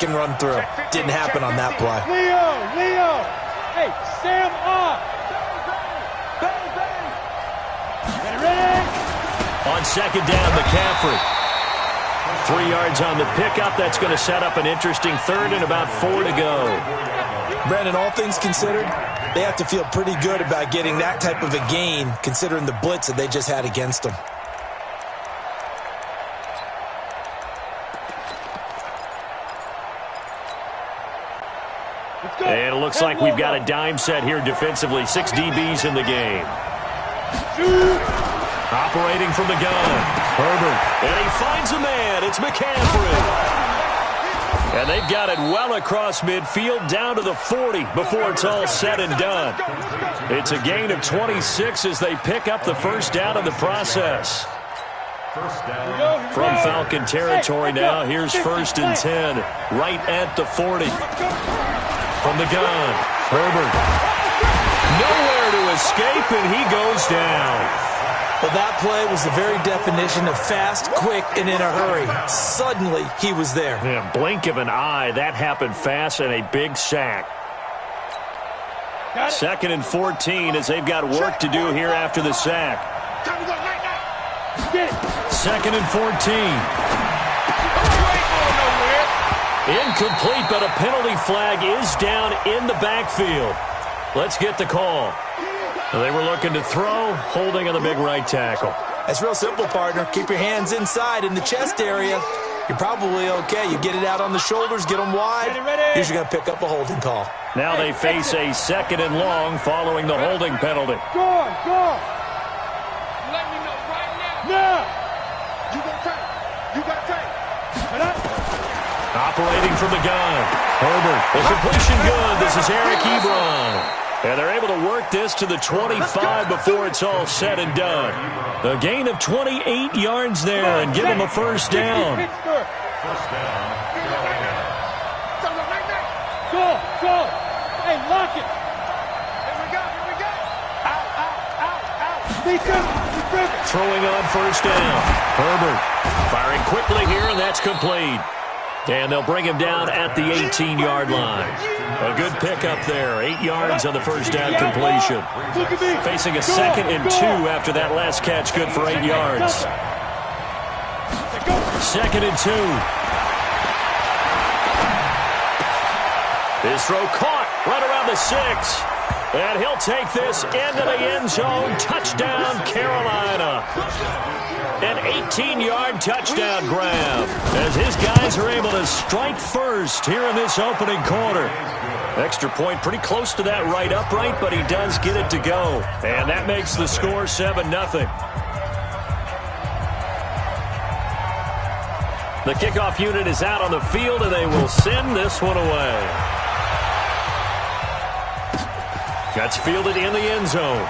Can run through. Didn't happen on that play. Leo! Hey, Sam off! Ready? On second down, McCaffrey. 3 yards on the pickup. That's going to set up an interesting third and about 4 to go. Brandon, all things considered, they have to feel pretty good about getting that type of a gain considering the blitz that they just had against them. And it looks like we've got a dime set here defensively. 6 DBs in the game. Operating from the gun. Herbert. And he finds a man. It's McCaffrey. And they've got it well across midfield down to the 40 before it's all said and done. It's a gain of 26 as they pick up the first down in the process. From Falcon territory now, here's 1st and 10 right at the 40. From the gun, Herbert. Nowhere to escape, and he goes down. Well, that play was the very definition of fast, quick, and in a hurry. Suddenly, he was there. Yeah, blink of an eye. That happened fast and a big sack. 2nd and 14 as they've got work to do here after the sack. 2nd and 14. Incomplete, but a penalty flag is down in the backfield. Let's get the call. They were looking to throw, holding on the big right tackle. That's real simple, partner. Keep your hands inside in the chest area. You're probably okay. You get it out on the shoulders, get them wide. Usually going to pick up a holding call. Now they face a 2nd and long following the holding penalty. Go on. Let me know right now. Now. You got time. Operating from the gun. Herbert. The completion good. This is Eric Ebron. And they're able to work this to the 25 before it's all said and done. A gain of 28 yards there and give them a first down. Go. Hey, lock it. Here we go. Out. Throwing on first down. Herbert firing quickly here, and that's complete. And they'll bring him down at the 18-yard line. A good pickup there. 8 yards on the first down completion. Facing a 2nd and 2 after that last catch, good for 8 yards. 2nd and 2. His throw caught right around the 6. And he'll take this into the end zone. Touchdown, Carolina. An 18-yard touchdown grab as his guys are able to strike first here in this opening quarter. Extra point pretty close to that right upright, but he does get it to go. And that makes the score 7-0. The kickoff unit is out on the field, and they will send this one away. That's fielded in the end zone.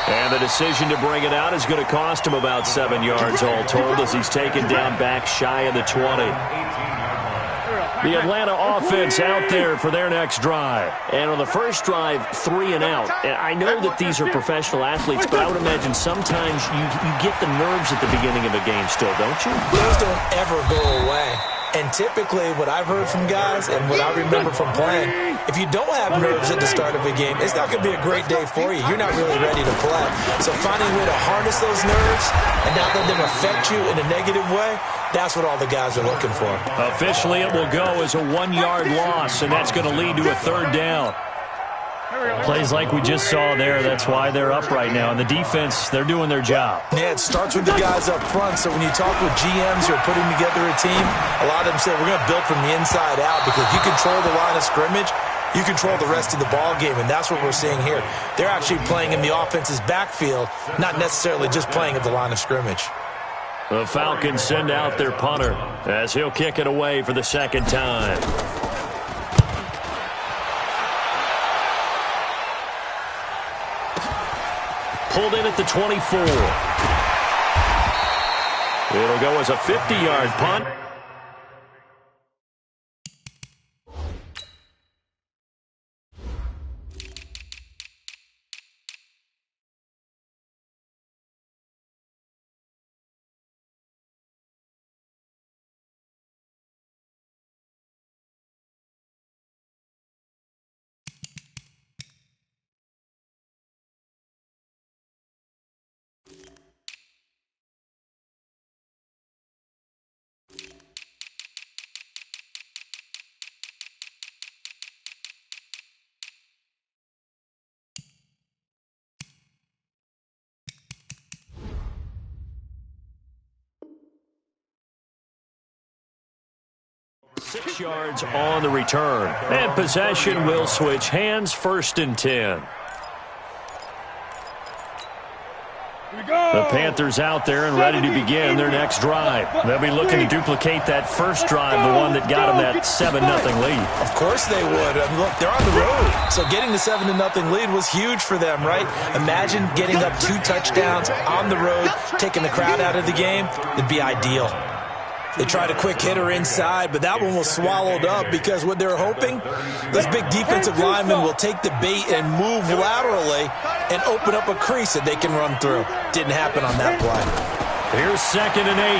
And the decision to bring it out is going to cost him about 7 yards all told as he's taken down back shy of the 20. The Atlanta offense out there for their next drive. And on the first drive, 3 and out. And I know that these are professional athletes, but I would imagine sometimes you get the nerves at the beginning of a game still, don't you? Those don't ever go away. And typically, what I've heard from guys and what I remember from playing, if you don't have nerves at the start of a game, it's not going to be a great day for you. You're not really ready to play. So finding a way to harness those nerves and not let them affect you in a negative way, that's what all the guys are looking for. Officially, it will go as a 1-yard loss, and that's going to lead to a 3rd down. Plays like we just saw there, that's why they're up right now. And the defense, they're doing their job. Yeah, it starts with the guys up front. So when you talk with GMs who are putting together a team, a lot of them say we're going to build from the inside out because if you control the line of scrimmage, you control the rest of the ball game, and that's what we're seeing here. They're actually playing in the offense's backfield, not necessarily just playing at the line of scrimmage. The Falcons send out their punter as he'll kick it away for the 2nd time. Pulled in at the 24. It'll go as a 50-yard punt. 6 yards on the return. And possession will switch hands, 1st and 10. The Panthers out there and ready to begin their next drive. They'll be looking to duplicate that first drive, the one that got them that 7-0 lead. Of course they would. I mean, look, they're on the road. So getting the 7-0 lead was huge for them, right? Imagine getting up 2 touchdowns on the road, taking the crowd out of the game. It'd be ideal. They tried a quick hitter inside, but that one was swallowed up because what they're hoping, this big defensive lineman will take the bait and move laterally and open up a crease that they can run through. Didn't happen on that play. Here's 2nd and 8.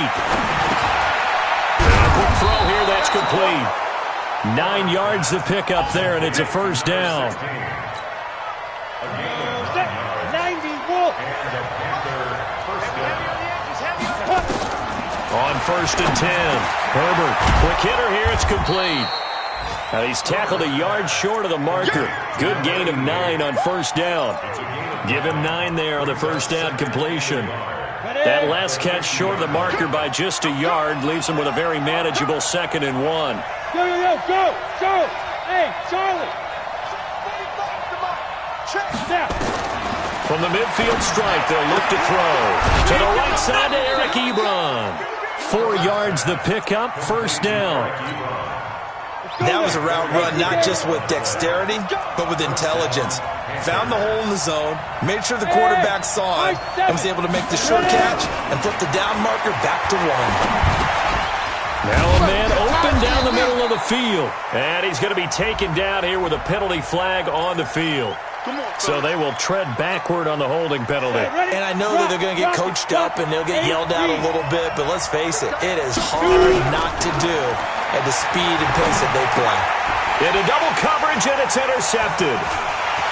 And a quick throw here, that's complete. 9 yards to pick up there, and it's a 1st down. 91. On 1st and 10, Herbert, quick hitter here, it's complete. Now he's tackled a yard short of the marker. Good gain of 9 on 1st down. Give him 9 there on the 1st down completion. That last catch short of the marker by just a yard leaves him with a very manageable 2nd and 1. Go, go, go. Hey, Charlie. Check. From the midfield stripe, they'll look to throw. To the right side to Eric Ebron. 4 yards the pickup, 1st down. That was a route run not just with dexterity, but with intelligence. Found the hole in the zone, made sure the quarterback saw it, and was able to make the short catch and flip the down marker back to 1. Now a man open down the middle of the field. And he's going to be taken down here with a penalty flag on the field. So they will tread backward on the holding penalty. And I know that they're going to get coached up and they'll get yelled at a little bit, but let's face it, it is hard not to do at the speed and pace that they play. Into double coverage, and it's intercepted.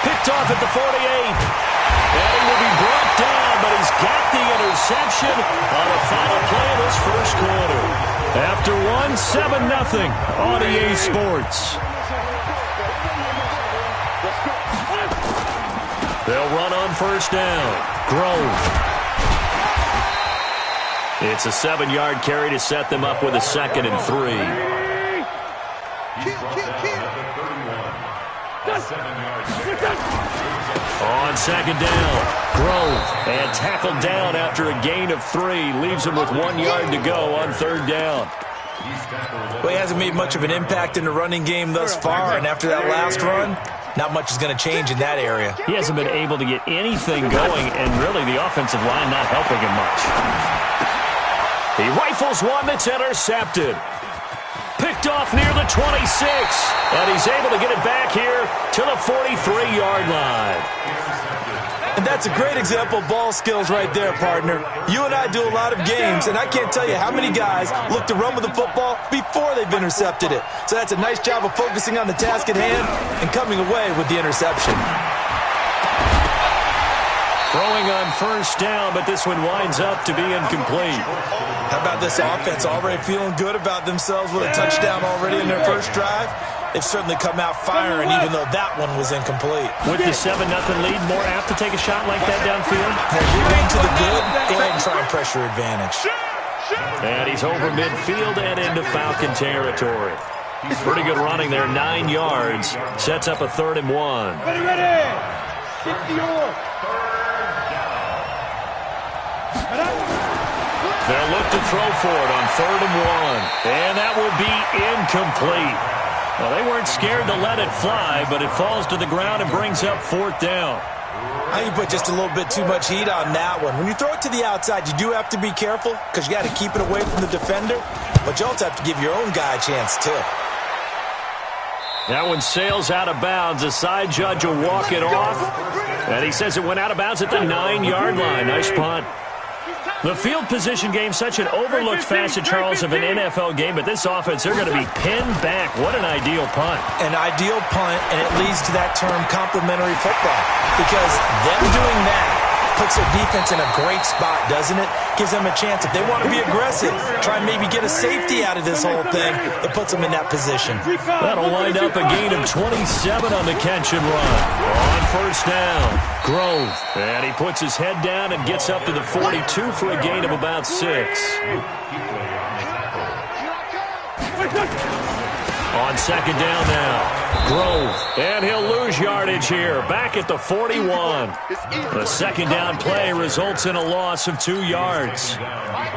Picked off at the 48. And he will be brought down, but he's got the interception on the final play of this 1st quarter. After 7-0 on EA Sports. They'll run on 1st down. Grove. It's a 7-yard carry to set them up with a 2nd and 3. On 2nd down, Grove. And tackled down after a gain of 3. Leaves him with 1 yard to go on 3rd down. Well, he hasn't made much of an impact in the running game thus far, and after that last run, not much is going to change in that area. He hasn't been able to get anything going, and really the offensive line not helping him much. He rifles one that's intercepted. Picked off near the 26, and he's able to get it back here to the 43-yard line. And that's a great example of ball skills right there, partner. You and I do a lot of games, and I can't tell you how many guys look to run with the football before they've intercepted it. So that's a nice job of focusing on the task at hand and coming away with the interception. Throwing on 1st down, but this one winds up to be incomplete. How about this offense already feeling good about themselves with a touchdown already in their 1st drive? They've certainly come out firing, even though that one was incomplete. With the 7-0 lead, more apt to take a shot like that downfield? Hey, you're going to the good, go ahead and try and pressure advantage. And he's over midfield and into Falcon territory. Pretty good running there, 9 yards. Sets up a 3rd and 1. Ready. 60-yard. They'll look to throw for it on 3rd and 1. And that will be incomplete. Well, they weren't scared to let it fly, but it falls to the ground and brings up 4th down. I think you put just a little bit too much heat on that one. When you throw it to the outside, you do have to be careful because you got to keep it away from the defender, but you also have to give your own guy a chance too. That one sails out of bounds. The side judge will walk it off, and he says it went out of bounds at the 9-yard line. Nice punt. The field position game, such an overlooked facet, Charles, of an NFL game, but this offense, they're going to be pinned back. What an ideal punt. An ideal punt, and it leads to that term complementary football, because them doing that puts their defense in a great spot, doesn't it? Gives them a chance. If they want to be aggressive, try and maybe get a safety out of this whole thing, it puts them in that position. That'll wind up a gain of 27 on the catch and run. On 1st down, Grove. And he puts his head down and gets up to the 42 for a gain of about 6. On second down now, Grove, and he'll lose yardage here, back at the 41. The second down play results in a loss of 2 yards.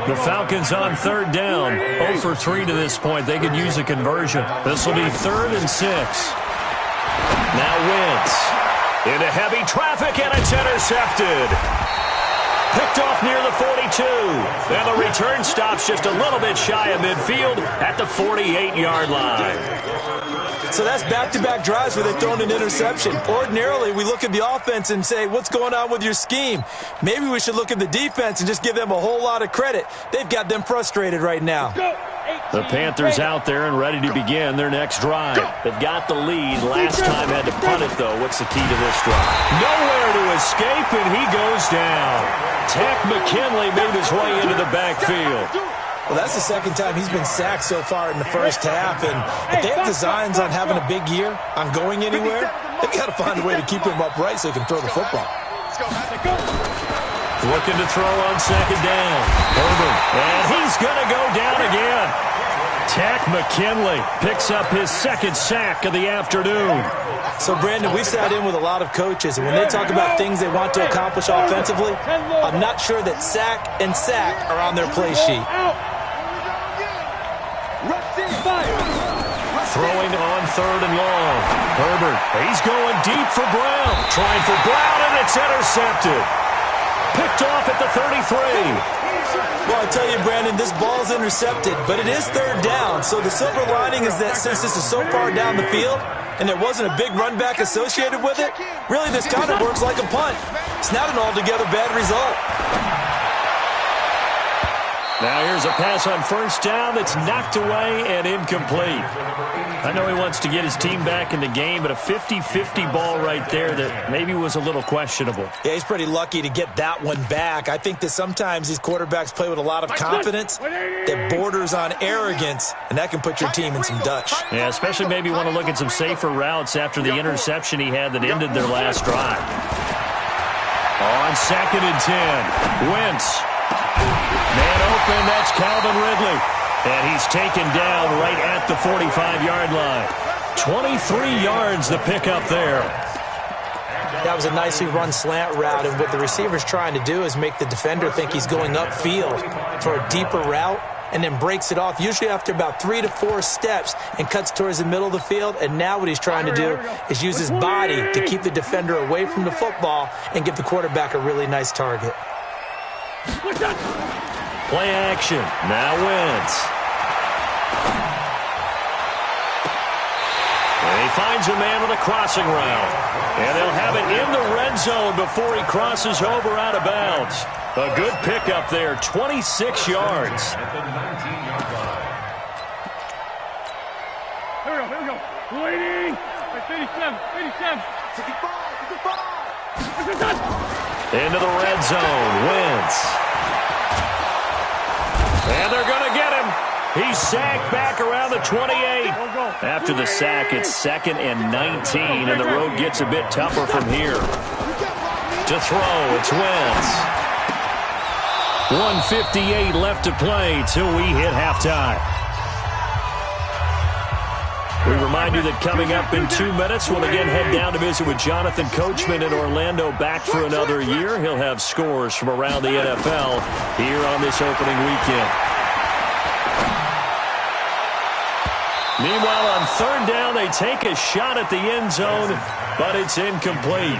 The Falcons on third down, 0 for 3 to this point. They could use a conversion. This will be 3rd and 6. Now Wentz into heavy traffic, and it's intercepted. Picked off near the 42. And the return stops just a little bit shy of midfield at the 48-yard line. So that's back-to-back drives where they've thrown an interception. Ordinarily, we look at the offense and say, what's going on with your scheme? Maybe we should look at the defense and just give them a whole lot of credit. They've got them frustrated right now. The Panthers out there and ready to begin their next drive. They've got the lead. Last time had to punt it, though. What's the key to this drive? Nowhere to escape, and he goes down. Tech McKinley made his way into the backfield. Well, that's the second time he's been sacked so far in the first half, and if they have designs on having a big year, on going anywhere, they've got to find a way to keep him upright so he can throw the football. Looking to throw on second down. Herbert, and he's going to go down again. Tech McKinley picks up his second sack of the afternoon. So, Brandon, we've sat in with a lot of coaches, and when they talk about things they want to accomplish offensively, I'm not sure that sack and sack are on their play sheet. Throwing on third and long. Herbert, he's going deep for Brown. Trying for Brown, and it's intercepted. Picked off at the 33. Well, I tell you, Brandon, this ball's intercepted, but it is third down. So the silver lining is that since this is so far down the field and there wasn't a big run back associated with it, really this kind of works like a punt. It's not an altogether bad result. Now here's a pass on first down that's knocked away and incomplete. I know he wants to get his team back in the game, but a 50-50 ball right there that maybe was a little questionable. Yeah, he's pretty lucky to get that one back. I think that sometimes these quarterbacks play with a lot of confidence that borders on arrogance, and that can put your team in some Dutch. Yeah, especially maybe want to look at some safer routes after the interception he had that ended their last drive. On second and 10, Wentz. Man open, that's Calvin Ridley. And he's taken down right at the 45-yard line. 23 yards the pickup there. That was a nicely run slant route, and what the receiver's trying to do is make the defender think he's going upfield for a deeper route and then breaks it off, usually after about 3 to 4 steps, and cuts towards the middle of the field. And now what he's trying to do is use his body to keep the defender away from the football and give the quarterback a really nice target. Play action. Now Wentz. And he finds a man with a crossing route. And they'll have it in the red zone before he crosses over out of bounds. A good pickup there, 26 yards. Here we go. Waiting. 87, 87. 55. Into the red zone. Wentz. And they're going to get him. He's sacked back around the 28. After the sack, it's 2nd and 19, and the road gets a bit tougher from here. To throw, it's Wentz. 1:58 left to play till we hit halftime. We remind you that coming up in 2 minutes, we'll again head down to visit with Jonathan Coachman in Orlando, back for another year. He'll have scores from around the NFL here on this opening weekend. Meanwhile, on third down, they take a shot at the end zone, but it's incomplete.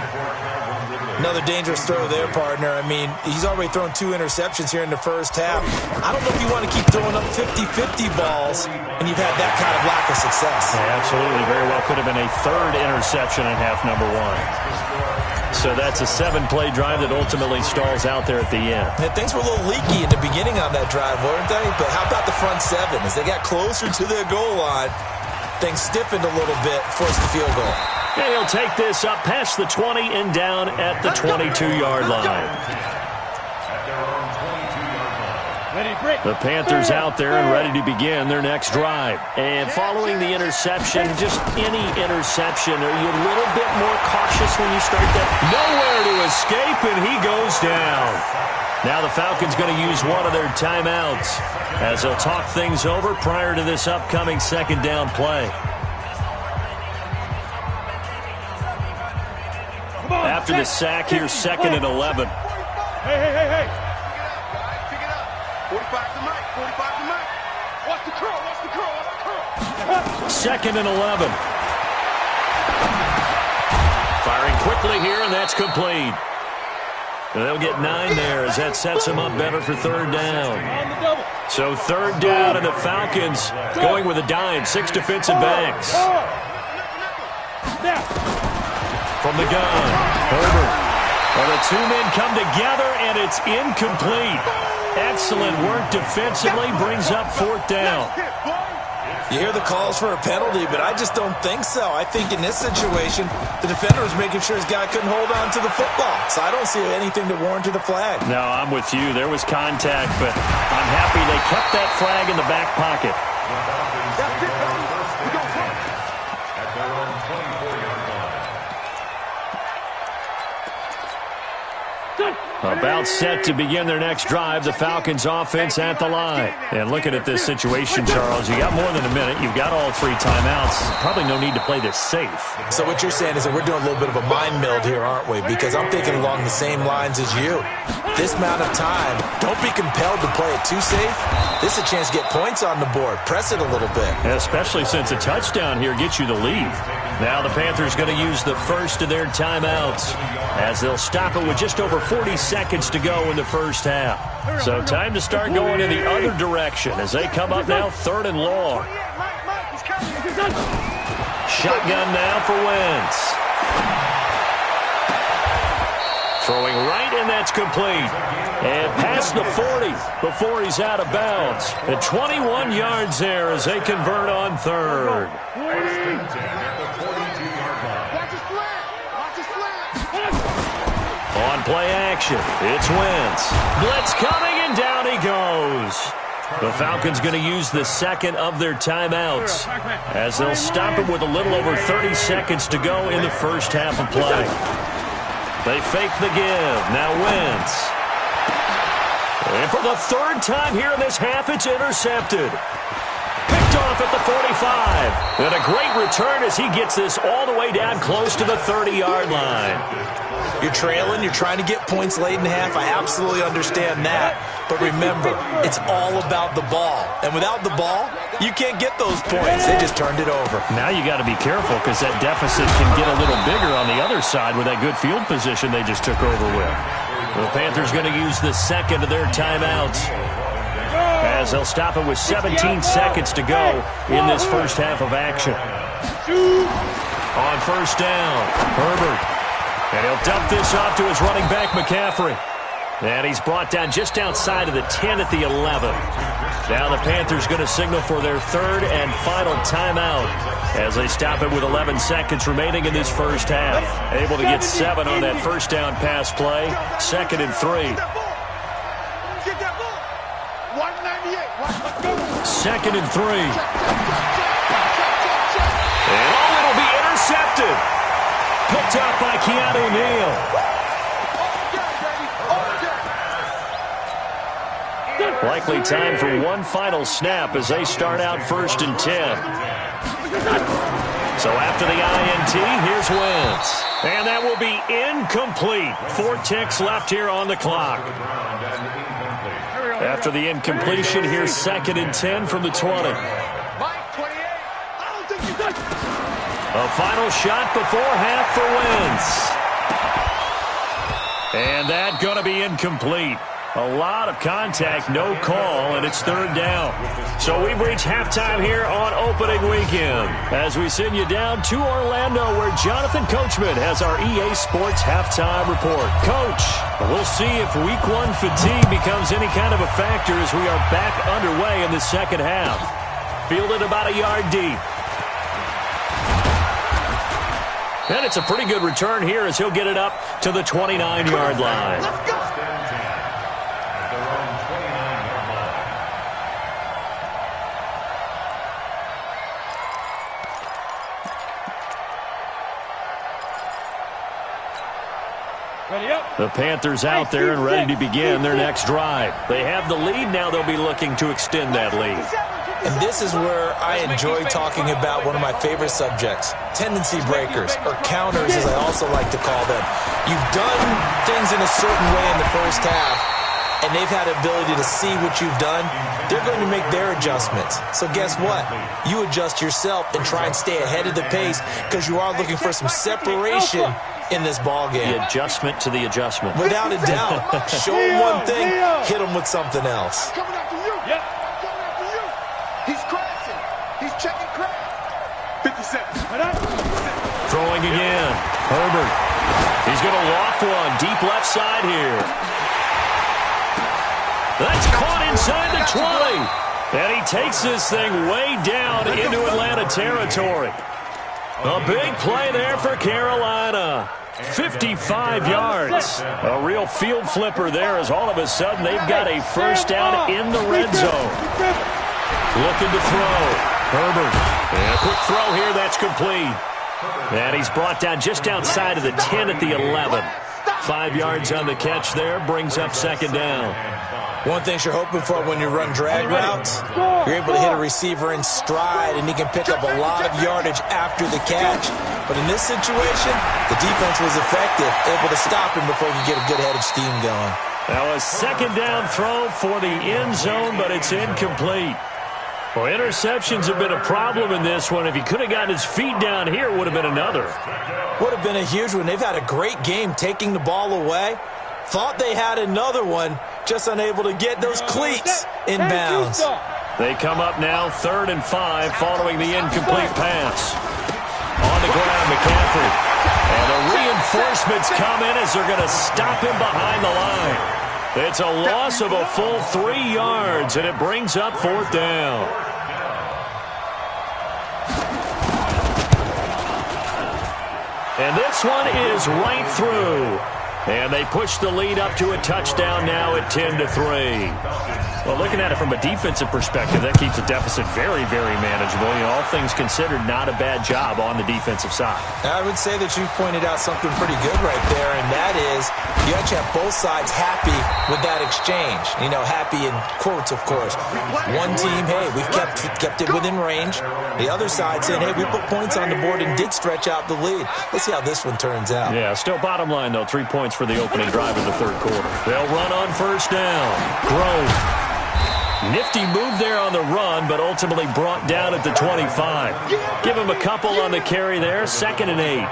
Another dangerous throw there, partner. I mean, he's already thrown 2 interceptions here in the first half. I don't know if you want to keep throwing up 50-50 balls, and you've had that kind of lack of success. Yeah, absolutely. Very well could have been a 3rd interception in half number 1. So that's a 7-play drive that ultimately stalls out there at the end. And things were a little leaky in the beginning on that drive, weren't they? But how about the front 7? As they got closer to their goal line, things stiffened a little bit, forced the field goal. And he'll take this up past the 20 and down at the 22-yard line. The Panthers out there and ready to begin their next drive. And following the interception, just any interception, are you a little bit more cautious when you start that? Nowhere to escape, and he goes down. Now the Falcons going to use one of their timeouts as they'll talk things over prior to this upcoming second down play. After the sack, here's 2nd and 11. Hey. 45 to Mike. 45 to Mike. Watch the curl. 2nd and 11. Firing quickly here, and that's complete. They'll get 9 there as that sets them up better for 3rd down. So 3rd down, and the Falcons going with a dime. 6 defensive backs. From the gun, Herbert. Well, the two men come together, and it's incomplete. Excellent work defensively, brings up 4th down. You hear the calls for a penalty, but I just don't think so. I think in this situation, the defender was making sure his guy couldn't hold on to the football. So I don't see anything to warrant the flag. No, I'm with you. There was contact, but I'm happy they kept that flag in the back pocket. About set to begin their next drive, the Falcons offense at the line. And looking at this situation, Charles, you got more than a minute. You've got all 3 timeouts. Probably no need to play this safe. So what you're saying is that we're doing a little bit of a mind meld here, aren't we? Because I'm thinking along the same lines as you. This amount of time, don't be compelled to play it too safe. This is a chance to get points on the board. Press it a little bit. Especially since a touchdown here gets you the lead. Now the Panthers going to use the first of their timeouts as they'll stop it with just over 40 seconds to go in the first half. So time to start going in the other direction as they come up now 3rd and long. Shotgun now for Wentz. Throwing right, and that's complete. And past the 40 before he's out of bounds. At 21 yards there as they convert on 3rd. On play action, it's Wentz. Blitz coming, and down he goes. The Falcons going to use the 2nd of their timeouts as they'll stop it with a little over 30 seconds to go in the first half of play. They fake the give. Now Wentz. And for the 3rd time here in this half, it's intercepted. Picked off at the 45. And a great return as he gets this all the way down close to the 30-yard line. You're trailing. You're trying to get points late in half. I absolutely understand that. But remember, it's all about the ball. And without the ball, you can't get those points. They just turned it over. Now you got to be careful because that deficit can get a little bigger on the other side with that good field position they just took over with. The Panthers going to use the 2nd of their timeouts as they'll stop it with 17 seconds to go in this first half of action. On 1st down, Herbert. And he'll dump this off to his running back, McCaffrey. And he's brought down just outside of the 10 at the 11. Now the Panthers going to signal for their 3rd and final timeout as they stop it with 11 seconds remaining in this first half. Able to get 7 on that first down pass play. 2nd and 3. 2nd and 3. And it'll be intercepted. Picked up by Keanu Neal. Likely time for one final snap as they start out 1st and 10. So after the INT, here's Wentz. And that will be incomplete. 4 ticks left here on the clock. After the incompletion, here's 2nd and 10 from the 20. A final shot before half for Wentz. And that going to be incomplete. A lot of contact, no call, and it's 3rd down. So we've reached halftime here on opening weekend as we send you down to Orlando where Jonathan Coachman has our EA Sports halftime report. Coach, we'll see if week 1 fatigue becomes any kind of a factor as we are back underway in the second half. Fielded about a yard deep. And it's a pretty good return here as he'll get it up to the 29-yard line. The Panthers out there and ready to begin their next drive. They have the lead now. They'll be looking to extend that lead. And this is where I enjoy talking about one of my favorite subjects, tendency breakers, or counters as I also like to call them. You've done things in a certain way in the first half, and they've had the ability to see what you've done. They're going to make their adjustments. So guess what? You adjust yourself and try and stay ahead of the pace because you are looking for some separation in this ball game. The adjustment to the adjustment. Without a doubt. Show them one thing, hit them with something else. Coming after you. Yep. Coming after you. He's crashing. He's checking crash. 57. Throwing again. Herbert. He's going to loft one. Deep left side here. That's caught inside the 20. And he takes this thing way down into Atlanta territory. A big play there for Carolina. 55 yards. A real field flipper there as all of a sudden they've got a first down in the red zone. Looking to throw. Herbert. And a quick throw here. That's complete. And he's brought down just outside of the 10 at the 11. 5 yards on the catch there. Brings up second down. One thing you're hoping for when you run drag routes, you're able to hit a receiver in stride, and he can pick up a lot of yardage after the catch. But in this situation, the defense was effective, able to stop him before he could get a good head of steam going. Now a second down throw for the end zone, but it's incomplete. Well, interceptions have been a problem in this one. If he could have gotten his feet down here, it would have been another. Would have been a huge one. They've had a great game taking the ball away. Thought they had another one, just unable to get those cleats in bounds. They come up now 3rd and 5 following the incomplete pass. On the ground, McCaffrey. And the reinforcements come in as they're going to stop him behind the line. It's a loss of a full 3 yards, and it brings up 4th down. And this one is right through. And they push the lead up to a touchdown now at 10-3. Well, looking at it from a defensive perspective, that keeps the deficit very, very manageable. You know, all things considered, not a bad job on the defensive side. I would say that you've pointed out something pretty good right there, and that is you actually have both sides happy with that exchange. You know, happy in quotes, of course. One team, hey, we've kept it within range. The other side saying, hey, we put points on the board and did stretch out the lead. Let's see how this one turns out. Yeah, still bottom line, though, 3 points for the opening drive in the 3rd quarter. They'll run on first down. Grove. Nifty move there on the run, but ultimately brought down at the 25. Give him a couple on the carry there. 2nd and 8.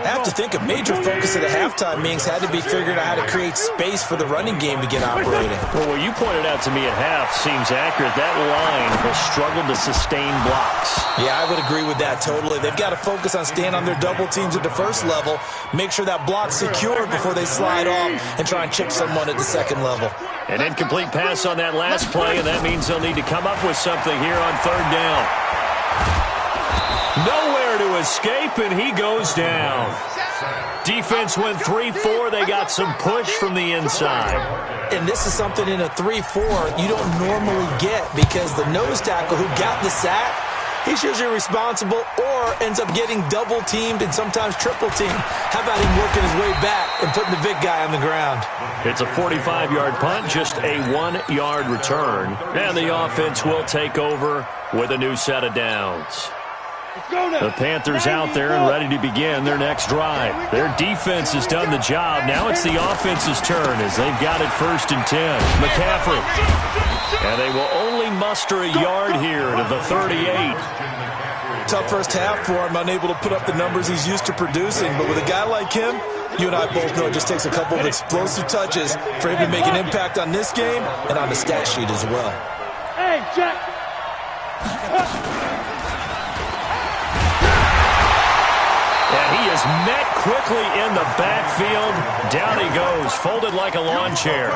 I have to think a major focus of the halftime meetings had to be figuring out how to create space for the running game to get operating. Well, what you pointed out to me at half seems accurate. That line has struggled to sustain blocks. Yeah, I would agree with that totally. They've got to focus on staying on their double teams at the first level, make sure that block's secured before they slide off and try and chip someone at the second level. An incomplete pass on that last play, and that means they'll need to come up with something here on 3rd down. Nowhere to escape, and he goes down. Defense went 3-4. They got some push from the inside. And this is something in a 3-4 you don't normally get because the nose tackle who got the sack, he's usually responsible or ends up getting double-teamed and sometimes triple-teamed. How about him working his way back and putting the big guy on the ground? It's a 45-yard punt, just a 1-yard return. And the offense will take over with a new set of downs. The Panthers out there and ready to begin their next drive. Their defense has done the job. Now it's the offense's turn as they've got it 1st and 10. McCaffrey. And they will only muster a yard here to the 38. Tough first half for him, unable to put up the numbers he's used to producing. But with a guy like him, you and I both know it just takes a couple of explosive touches for him to make an impact on this game and on the stat sheet as well. Hey, Jack. And he is met quickly in the backfield. Down he goes, folded like a lawn chair.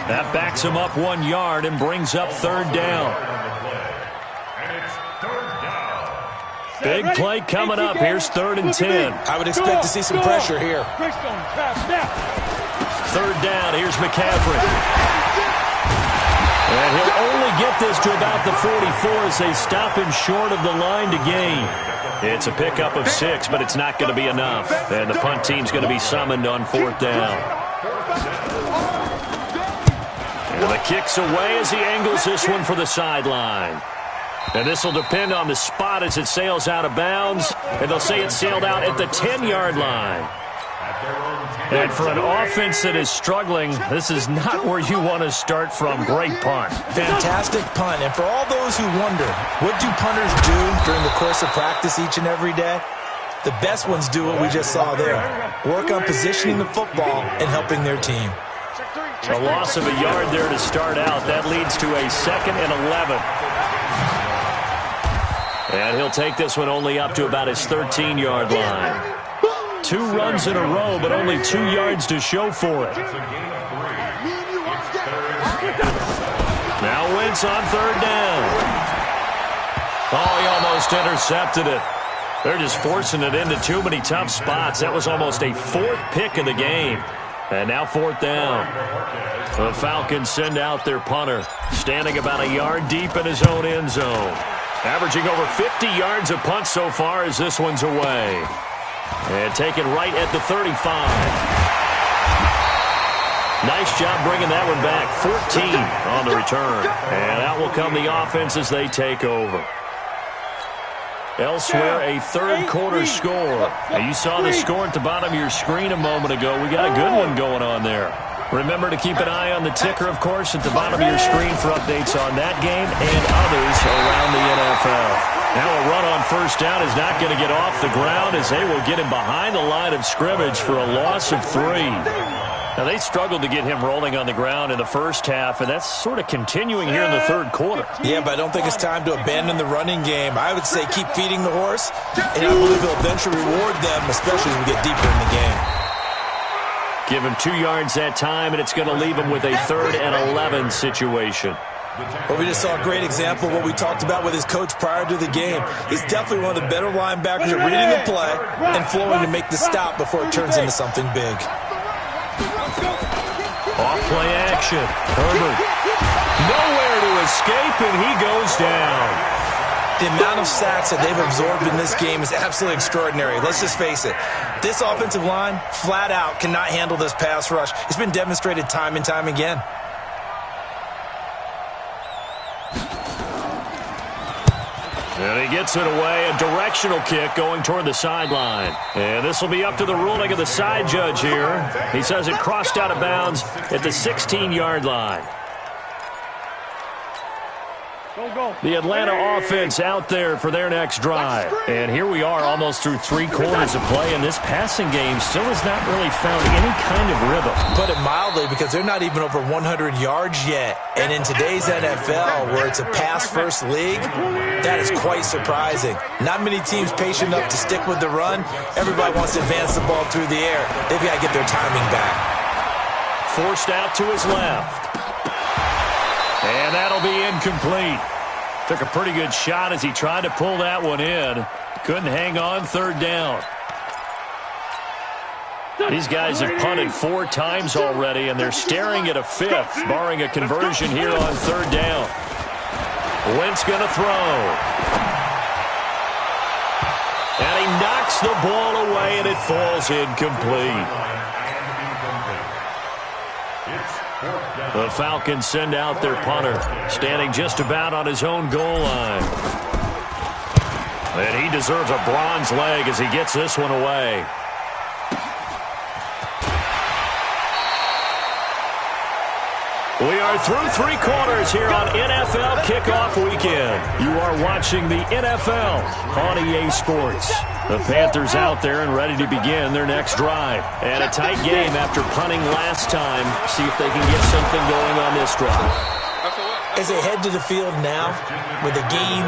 That backs him up 1 yard and brings up 3rd down. Big play coming up. Here's 3rd and 10. I would expect to see some pressure here. 3rd down. Here's McCaffrey. And he'll only get this to about the 44 as they stop him short of the line to gain. It's a pickup of 6, but it's not going to be enough. And the punt team's going to be summoned on 4th down. And the kick's away as he angles this one for the sideline. And this will depend on the spot as it sails out of bounds. And they'll say it sailed out at the 10-yard line. And for an offense that is struggling, this is not where you want to start from. Great punt. Fantastic punt. And for all those who wonder, what do punters do during the course of practice each and every day? The best ones do what we just saw there. Work on positioning the football and helping their team. A loss of a yard there to start out. That leads to a 2nd and 11. And he'll take this one only up to about his 13-yard line. 2 runs in a row, but only 2 yards to show for it. Now Wentz on 3rd down. Oh, he almost intercepted it. They're just forcing it into too many tough spots. That was almost a 4th pick of the game. And now 4th down. The Falcons send out their punter, standing about a yard deep in his own end zone. Averaging over 50 yards a punt so far as this one's away. And taken right at the 35. Nice job bringing that one back. 14 on the return. And out will come the offense as they take over. Elsewhere, a 3rd quarter score. Now, you saw the score at the bottom of your screen a moment ago. We got a good one going on there. Remember to keep an eye on the ticker, of course, at the bottom of your screen for updates on that game and others around the NFL. Now a run on 1st down is not going to get off the ground as they will get him behind the line of scrimmage for a loss of 3. Now, they struggled to get him rolling on the ground in the first half, and that's sort of continuing here in the 3rd quarter. Yeah, but I don't think it's time to abandon the running game. I would say keep feeding the horse, and I believe he'll eventually reward them, especially as we get deeper in the game. Give him 2 yards that time, and it's going to leave him with a 3rd and 11 situation. Well, we just saw a great example of what we talked about with his coach prior to the game. He's definitely one of the better linebackers at reading the play and flowing to make the stop before it turns into something big. Off-play action. Herbert. Nowhere to escape, and he goes down. The amount of sacks that they've absorbed in this game is absolutely extraordinary. Let's just face it. This offensive line, flat out, cannot handle this pass rush. It's been demonstrated time and time again. And he gets it away. A directional kick going toward the sideline. And this will be up to the ruling of the side judge here. He says it crossed out of bounds at the 16-yard line. The Atlanta offense out there for their next drive. And here we are almost through 3 quarters of play, and this passing game still has not really found any kind of rhythm. Put it mildly, because they're not even over 100 yards yet. And in today's NFL, where it's a pass-first league, that is quite surprising. Not many teams patient enough to stick with the run. Everybody wants to advance the ball through the air. They've got to get their timing back. Forced out to his left. And that'll be incomplete. Took a pretty good shot as he tried to pull that one in. Couldn't hang on. 3rd down. These guys have punted 4 times already, and they're staring at a 5th, barring a conversion here on 3rd down. Wentz going to throw. And he knocks the ball away, and it falls incomplete. The Falcons send out their punter, standing just about on his own goal line. And he deserves a bronze leg as he gets this one away. We are through 3 quarters here on NFL Kickoff Weekend. You are watching the NFL on EA Sports. The Panthers out there and ready to begin their next drive. And a tight game after punting last time. See if they can get something going on this drive. As they head to the field now, with the game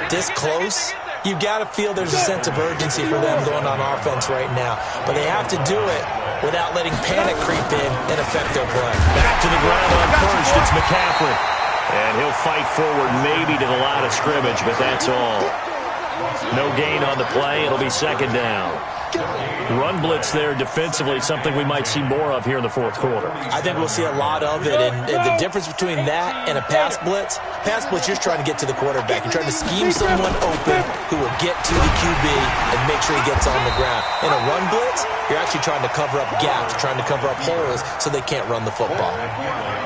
this close, you've got to feel there's a sense of urgency for them going on offense right now. But they have to do it without letting panic creep in and affect their play. Back to the ground on first. It's McCaffrey. And he'll fight forward maybe to the line of scrimmage, but that's all. No gain on the play. It'll be 2nd down. Run blitz there defensively, something we might see more of here in the fourth quarter. I think we'll see a lot of it, and the difference between that and a pass blitz, you're just trying to get to the quarterback. You're trying to scheme someone open who will get to the QB and make sure he gets on the ground. In a run blitz, you're actually trying to cover up gaps, trying to cover up holes so they can't run the football.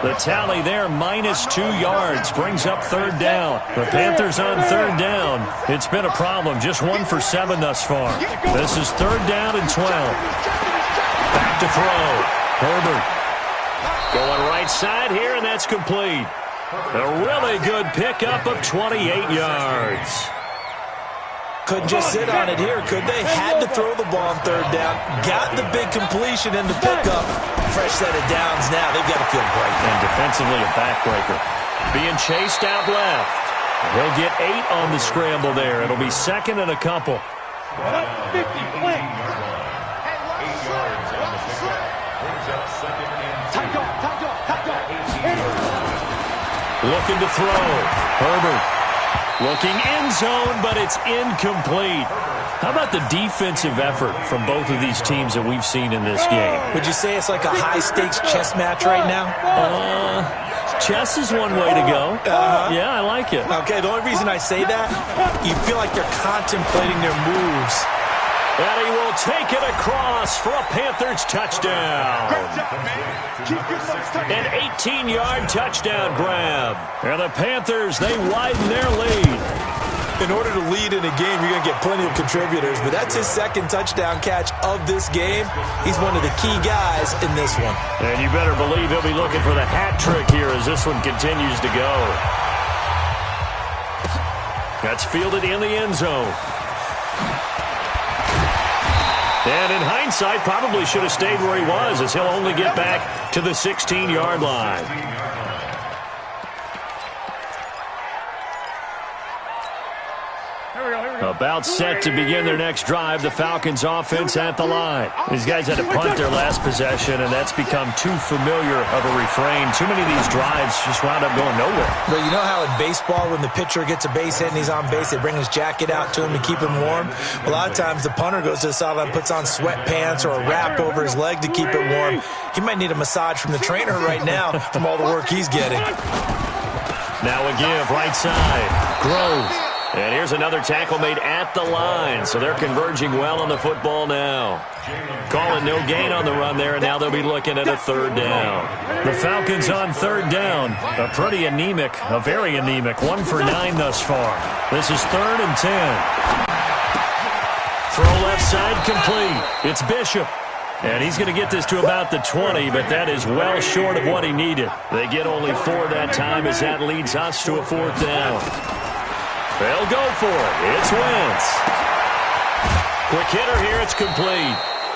The tally there, -2 yards, brings up third down. The Panthers on third down. It's been a problem, just 1 for 7 thus far. This is third down and 12. Back to throw. Herbert going right side here, and that's complete. A really good pickup of 28 yards. Couldn't just sit on it here, could they? Had to throw the ball on third down. Got the big completion in the pickup. Fresh set of downs now. They've got to feel great. And defensively, a backbreaker. Being chased out left. He'll get 8 on the scramble there. It'll be second and a couple. 50 play. Looking to throw. Herbert looking end zone, but it's incomplete. How about the defensive effort from both of these teams that we've seen in this game? Would you say it's like a high-stakes chess match right now? Chess is one way to go. Yeah, I like it. Okay, the only reason I say that, you feel like they're contemplating their moves. And he will take it across for a Panthers touchdown. An 18-yard touchdown grab. And the Panthers, they widen their lead. In order to lead in a game, you're going to get plenty of contributors, but that's his second touchdown catch of this game. He's one of the key guys in this one. And you better believe he'll be looking for the hat trick here as this one continues to go. That's fielded in the end zone. And in hindsight, probably should have stayed where he was, as he'll only get back to the 16-yard line. About set to begin their next drive, the Falcons offense at the line. These guys had to punt their last possession, and that's become too familiar of a refrain. Too many of these drives just wound up going nowhere. But you know how in baseball, when the pitcher gets a base hit and he's on base, they bring his jacket out to him to keep him warm? A lot of times the punter goes to the sideline, puts on sweatpants or a wrap over his leg to keep it warm. He might need a massage from the trainer right now from all the work he's getting. Now a give, right side. Grove. And here's another tackle made at the line, so they're converging well on the football now. Calling no gain on the run there, and now they'll be looking at a third down. The Falcons on third down. A pretty anemic, a very anemic, 1 for 9 thus far. This is 3rd and 10. Throw left side complete. It's Bishop. And he's going to get this to about the 20, but that is well short of what he needed. They get only 4 that time as that leads us to a 4th down. They'll go for it. It's Wentz. Quick hitter here. It's complete.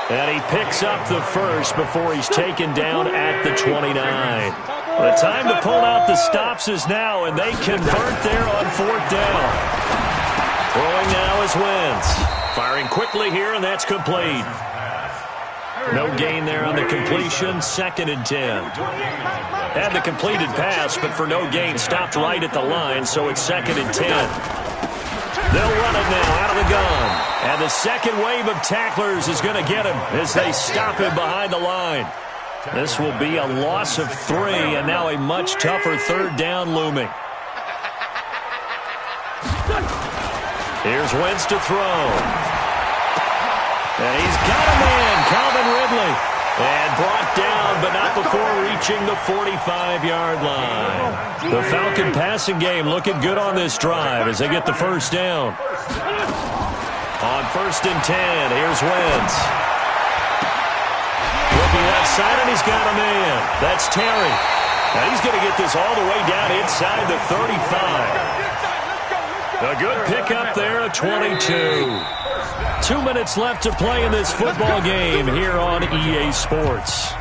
And he picks up the first before he's taken down at the 29. The time to pull out the stops is now, and they convert there on 4th down. Throwing now is Wentz. Firing quickly here, and that's complete. No gain there on the completion. 2nd and 10. Had the completed pass, but for no gain, stopped right at the line, so it's 2nd and 10. They'll run it now out of the gun. And the second wave of tacklers is going to get him as they stop him behind the line. This will be a loss of 3, and now a much tougher 3rd down looming. Here's Wentz to throw. And he's got a man, Calvin Ridley. And brought down, but not before reaching the 45-yard line. The Falcon passing game looking good on this drive as they get the first down. On 1st and 10, here's Wentz. Looking left side, and he's got a man. That's Terry. Now he's going to get this all the way down inside the 35. A good pickup there, a 22. 2 minutes left to play in this football game here on EA Sports.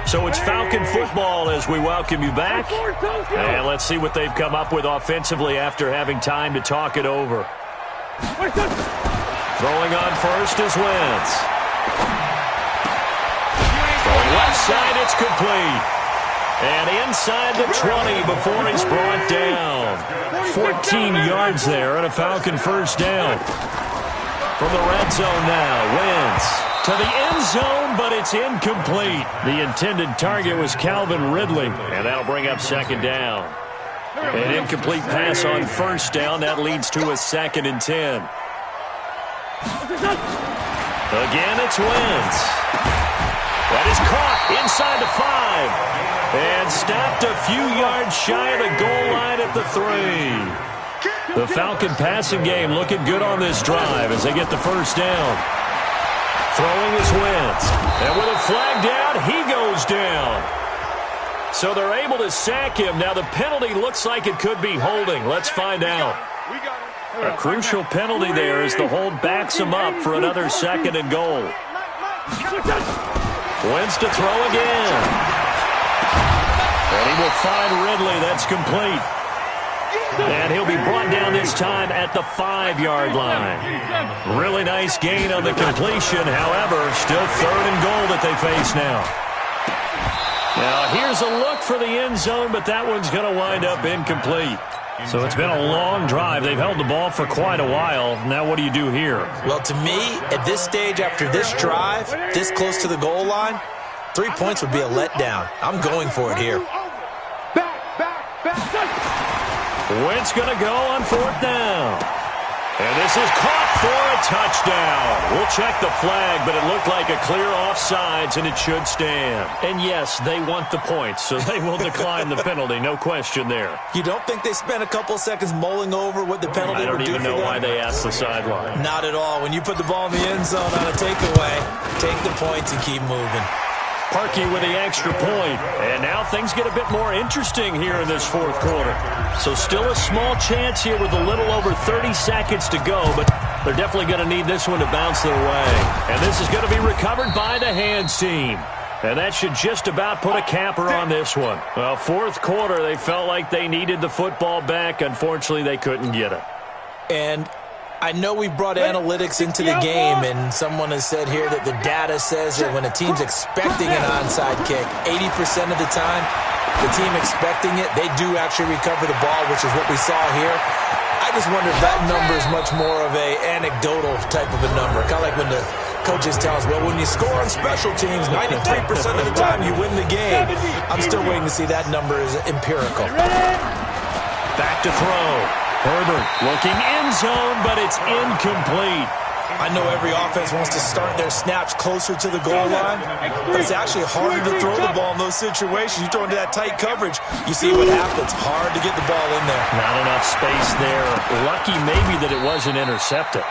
So it's Falcon football as we welcome you back. And let's see what they've come up with offensively after having time to talk it over. Throwing on first is Wentz. Throwing left side, it's complete. And inside the 20 before he's brought down. 14 yards there and a Falcon first down. From the red zone now, Wentz to the end zone, but it's incomplete. The intended target was Calvin Ridley, and that'll bring up second down. An incomplete pass on first down. That leads to a 2nd and 10. Again, it's Wentz. That is caught inside the 5 and stopped a few yards shy of the goal line at the 3. The Falcon passing game looking good on this drive as they get the first down. Throwing is Wentz. And with a flag down, he goes down. So they're able to sack him. Now the penalty looks like it could be holding. Let's find out. A crucial penalty there as the hold backs him up for another 2nd and goal. Wentz to throw again. And he will find Ridley. That's complete. And he'll be brought down this time at the 5-yard line. Really nice gain on the completion. However, still 3rd and goal that they face now. Now here's a look for the end zone, but that one's going to wind up incomplete. So it's been a long drive. They've held the ball for quite a while. Now what do you do here? Well, to me, at this stage, after this drive, this close to the goal line, 3 points would be a letdown. I'm going for it here. Wentz going to go on 4th down. And this is caught for a touchdown. We'll check the flag, but it looked like a clear offsides, and it should stand. And yes, they want the points, so they will decline the penalty. No question there. You don't think they spent a couple seconds mulling over what the penalty would do for them? I don't even know why they asked the sideline. Not at all. When you put the ball in the end zone on a takeaway, take the points and keep moving. Parkey with the extra point. And now things get a bit more interesting here in this 4th quarter. So still a small chance here with a little over 30 seconds to go, but they're definitely going to need this one to bounce their way. And this is going to be recovered by the hands team. And that should just about put a capper on this one. Well, 4th quarter, they felt like they needed the football back. Unfortunately, they couldn't get it. And I know we brought analytics into the game, and someone has said here that the data says that when a team's expecting an onside kick, 80% of the time, the team expecting it, they do actually recover the ball, which is what we saw here. I just wonder if that number is much more of a anecdotal type of a number. Kind of like when the coaches tell us, well, when you score on special teams, 93% of the time you win the game. I'm still waiting to see that number is empirical. Back to throw. Herbert looking end zone, but it's incomplete. I know every offense wants to start their snaps closer to the goal line, but it's actually harder to throw the ball in those situations. You throw into that tight coverage, you see what happens. Hard to get the ball in there. Not enough space there. Lucky maybe that it wasn't intercepted.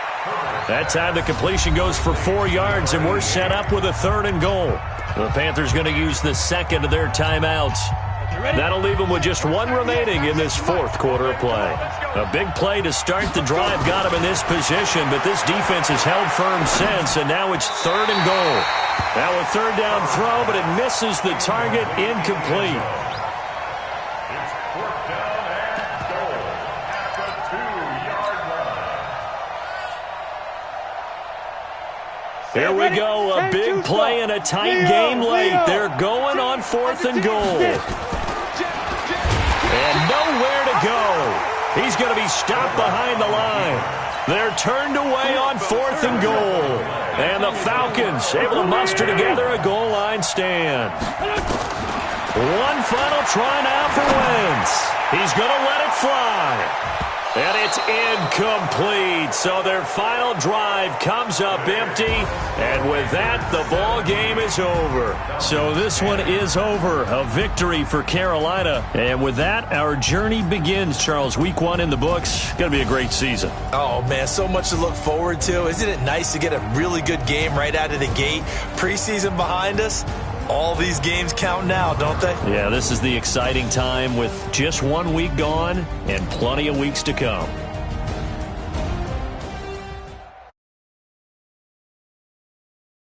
That time the completion goes for 4 yards, and we're set up with a 3rd and goal. The Panthers going to use the 2nd of their timeouts. That'll leave them with just 1 remaining in this 4th quarter of play. A big play to start the drive got him in this position, but this defense has held firm since, and now it's 3rd and goal. Now a 3rd down throw, but it misses the target, incomplete. Here we go, a big play and a tight game late. They're going on 4th and goal. And nowhere to go. He's going to be stopped behind the line. They're turned away on 4th and goal. And the Falcons able to muster together a goal line stand. One final try now for Wentz. He's going to let it fly. And it's incomplete. So their final drive comes up empty. And with that, the ball game is over. So this one is over. A victory for Carolina. And with that, our journey begins, Charles. Week 1 in the books. Going to be a great season. Oh, man, so much to look forward to. Isn't it nice to get a really good game right out of the gate? Preseason behind us. All these games count now, don't they? Yeah, this is the exciting time with just 1 week gone and plenty of weeks to come.